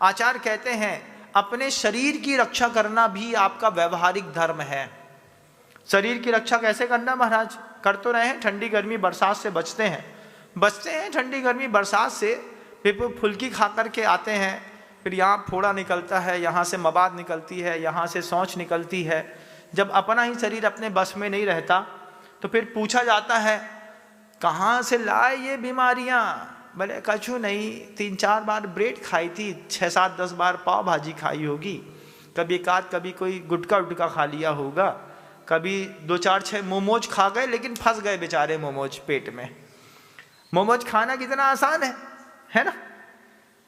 आचार्य कहते हैं अपने शरीर की रक्षा करना भी आपका व्यवहारिक धर्म है। शरीर की रक्षा कैसे करना महाराज? कर तो रहे हैं, ठंडी गर्मी बरसात से बचते हैं ठंडी गर्मी बरसात से, फिर फुल्की खा करके आते हैं, फिर यहाँ फोड़ा निकलता है, यहाँ से मवाद निकलती है, यहाँ से शौच निकलती है। जब अपना ही शरीर अपने बस में नहीं रहता तो फिर पूछा जाता है कहाँ से लाए ये बीमारियाँ? बोले कछु नहीं, 3-4 बार ब्रेड खाई थी, 6-7-10 बार पाव भाजी खाई होगी, कभी कभी कोई गुटखा उटका खा लिया होगा, कभी 2-4-6 मोमोज खा गए, लेकिन फंस गए बेचारे मोमोज पेट में। मोमोज खाना कितना आसान है ना?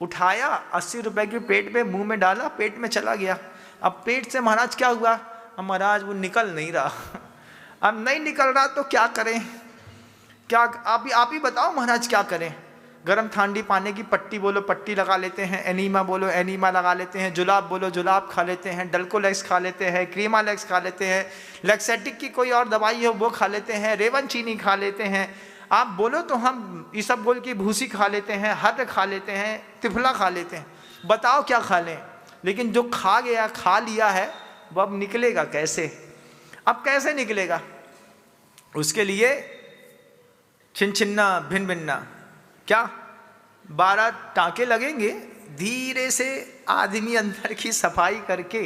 उठाया 80 रुपए की प्लेट में, मुंह में डाला, पेट में चला गया। अब पेट से महाराज क्या हुआ? अब महाराज वो निकल नहीं रहा। अब नहीं निकल रहा तो क्या करें? क्या आप ही बताओ महाराज क्या करें? गर्म ठंडी पानी की पट्टी बोलो पट्टी लगा लेते हैं, एनीमा बोलो एनीमा लगा लेते हैं, जुलाब बोलो जुलाब खा लेते हैं, डल्कोलेक्स खा लेते हैं, क्रीमालेक्स खा लेते हैं, लेक्सेटिक की कोई और दवाई हो वो खा लेते हैं, रेवन चीनी खा लेते हैं, आप बोलो तो हम इसबगोल की भूसी खा लेते हैं, हद खा लेते हैं, तिफला खा लेते हैं। बताओ क्या खा लें? लेकिन जो खा लिया है वो अब निकलेगा कैसे? अब कैसे निकलेगा? उसके लिए छिन्ना भिन्न भिन्ना क्या 12 टाँके लगेंगे, धीरे से आदमी अंदर की सफाई करके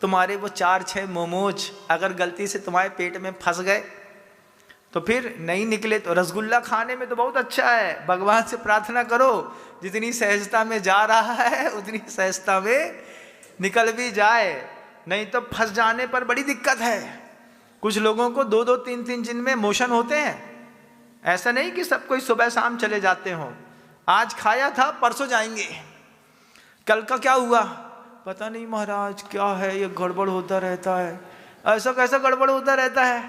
तुम्हारे वो 4-6 मोमोज अगर गलती से तुम्हारे पेट में फंस गए तो फिर नहीं निकले तो रसगुल्ला खाने में तो बहुत अच्छा है, भगवान से प्रार्थना करो जितनी सहजता में जा रहा है उतनी सहजता में निकल भी जाए, नहीं तो फंस जाने पर बड़ी दिक्कत है। कुछ लोगों को 2-2, 3-3 दिन में मोशन होते हैं। ऐसा नहीं कि सब कोई सुबह शाम चले जाते हों, आज खाया था परसों जाएंगे, कल का क्या हुआ पता नहीं महाराज, क्या है ये गड़बड़ होता रहता है। ऐसा कैसा गड़बड़ होता रहता है?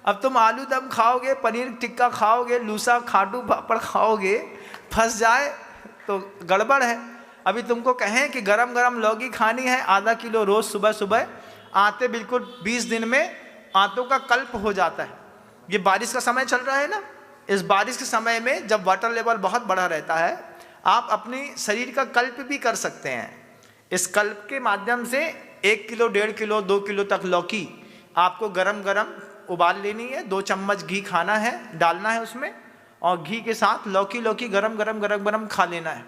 अब तुम आलू दम खाओगे, पनीर टिक्का खाओगे, लूसा खाटू पापड़ खाओगे, फंस जाए तो गड़बड़ है। अभी तुमको कहें कि गरम गरम लौकी खानी है आधा किलो रोज सुबह सुबह, आते बिल्कुल 20 दिन में आंतों का कल्प हो जाता है। ये बारिश का समय चल रहा है ना, इस बारिश के समय में जब वाटर लेवल बहुत बड़ा रहता है, आप अपने शरीर का कल्प भी कर सकते हैं। इस कल्प के माध्यम से 1 किलो 1.5 किलो 2 किलो तक लौकी आपको गरम गरम उबाल लेनी है, 2 चम्मच घी खाना है, डालना है उसमें, और घी के साथ लौकी गरम गरम खा लेना है।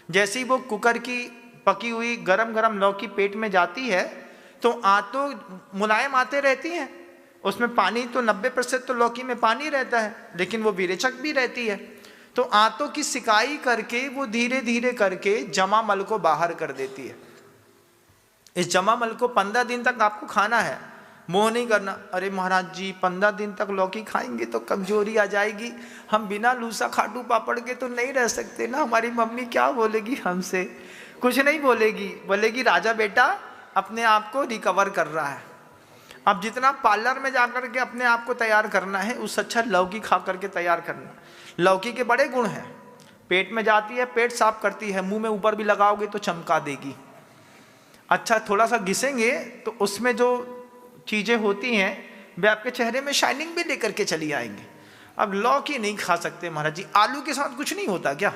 जैसे ही वो कुकर की पकी हुई गरम गरम लौकी पेट में जाती है तो आंतों मुलायम आते रहती हैं, उसमें पानी तो 90% तो लौकी में पानी रहता है, लेकिन वो विरेचक भी रहती है, तो आंतों की सिकाई करके वो धीरे धीरे करके जमा मल को बाहर कर देती है। इस जमा मल को 15 दिन तक आपको खाना है, मोह नहीं करना। अरे महाराज जी 15 दिन तक लौकी खाएंगे तो कमजोरी आ जाएगी, हम बिना लूसा खाटू पापड़ के तो नहीं रह सकते ना, हमारी मम्मी क्या बोलेगी हमसे? कुछ नहीं बोलेगी, बोलेगी राजा बेटा अपने आप को रिकवर कर रहा है। अब जितना पार्लर में जाकर के अपने आप को तैयार करना है, उससे अच्छा लौकी खा करके तैयार करना। लौकी के बड़े गुण हैं, पेट में जाती है, पेट साफ करती है, मुंह में ऊपर भी लगाओगे तो चमका देगी। अच्छा थोड़ा सा घिसेंगे तो उसमें जो चीज़ें होती हैं वे आपके चेहरे में शाइनिंग भी लेकर के चली आएंगी। अब लौकी नहीं खा सकते महाराज जी, आलू के साथ कुछ नहीं होता क्या?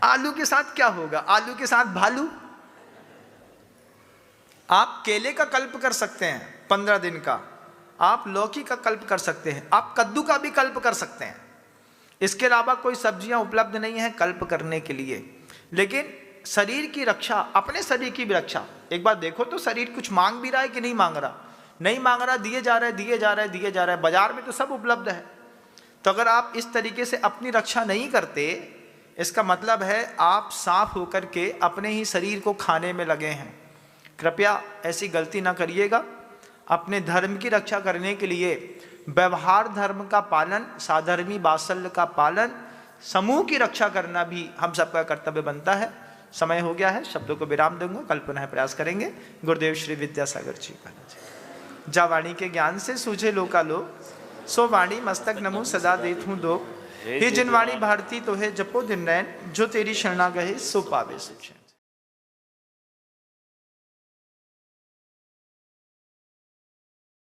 आलू के साथ क्या होगा? आलू के साथ भालू। आप केले का कल्प कर सकते हैं 15 दिन का, आप लौकी का कल्प कर सकते हैं, आप कद्दू का भी कल्प कर सकते हैं। इसके अलावा कोई सब्जियां उपलब्ध नहीं है कल्प करने के लिए। लेकिन शरीर की रक्षा, अपने शरीर की भी रक्षा, एक बार देखो तो शरीर कुछ मांग भी रहा है कि नहीं मांग रहा? नहीं मांग रहा, दिए जा रहा है। बाजार में तो सब उपलब्ध है। तो अगर आप इस तरीके से अपनी रक्षा नहीं करते, इसका मतलब है आप साफ होकर के अपने ही शरीर को खाने में लगे हैं। कृपया ऐसी गलती ना करिएगा। अपने धर्म की रक्षा करने के लिए व्यवहार धर्म का पालन, साधर्मी वात्सल्य का पालन, समूह की रक्षा करना भी हम सबका कर्तव्य बनता है। समय हो गया है, शब्दों को विराम दूंगा, कल पुनः प्रयास करेंगे। गुरुदेव श्री विद्यासागर जी का जा वाणी के ज्ञान से सूझे लोकालो, सो वाणी मस्तक नमो सदा देत हूँ दो। हे जिन वाणी भारती तो है जपो दिन नैन, जो तेरी शरणा गहे सो पावे सुचे।